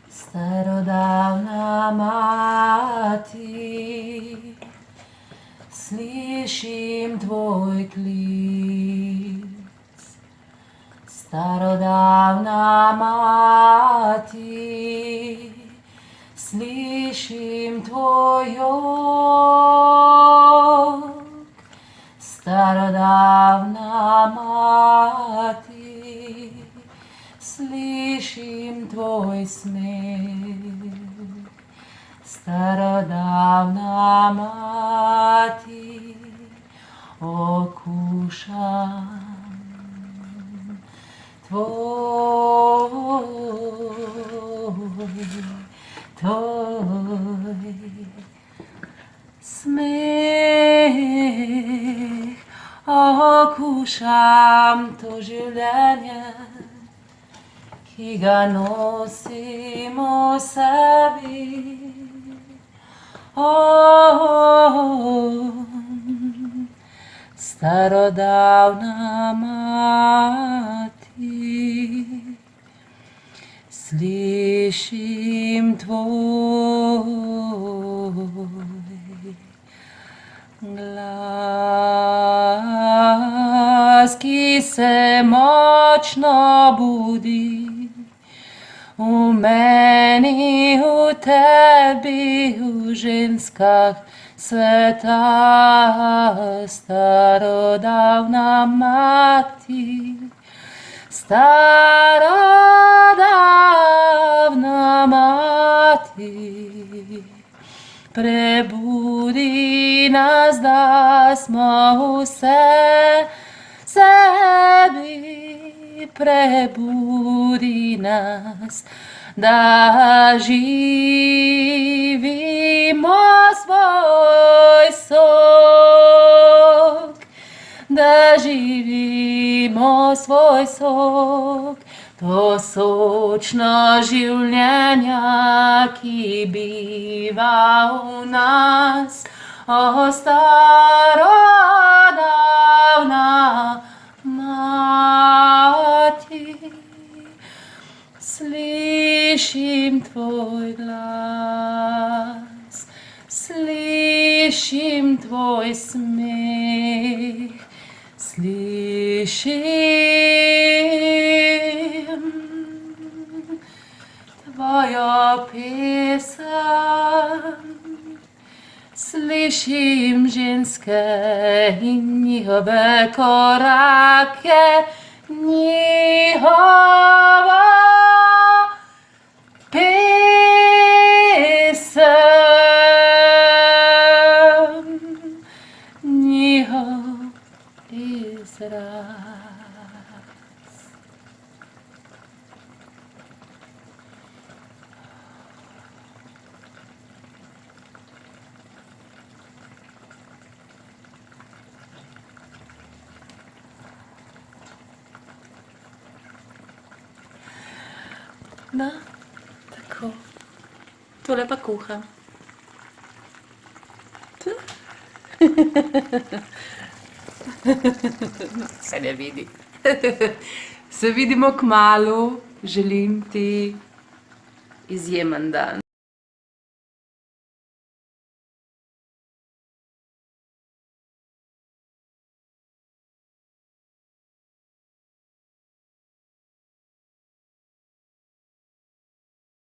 Starodavna mati, slišim tvoj klic. Starodavna mati, slišim tvoj jok. Starodavna mati, slišim tvoj smeh. Starodavna mati, okušam tvoj smeh, okušam to življenje, ki ga nosim v sebi. Starodavna mati, slišim tvoj glas, ki se močno budi v meni, v tebi, v ženskah sveta. Starodavna mati, starodavna mati, prebudi nas, da smo vse sebi. Prebudi nas, da živimo svoj sok, da živimo svoj sok, to sočno življenja, ki biva v nas. O starodavna mati, slišim tvoj glas, slišim tvoj smeh, slišim tvojo pesem. Slišim ženske in njihove korake, njihovo pesem, njihov izraz. No, tako. Tole pa kuham. Se ne vidi. Se vidimo kmalu. Želim ti izjemen dan.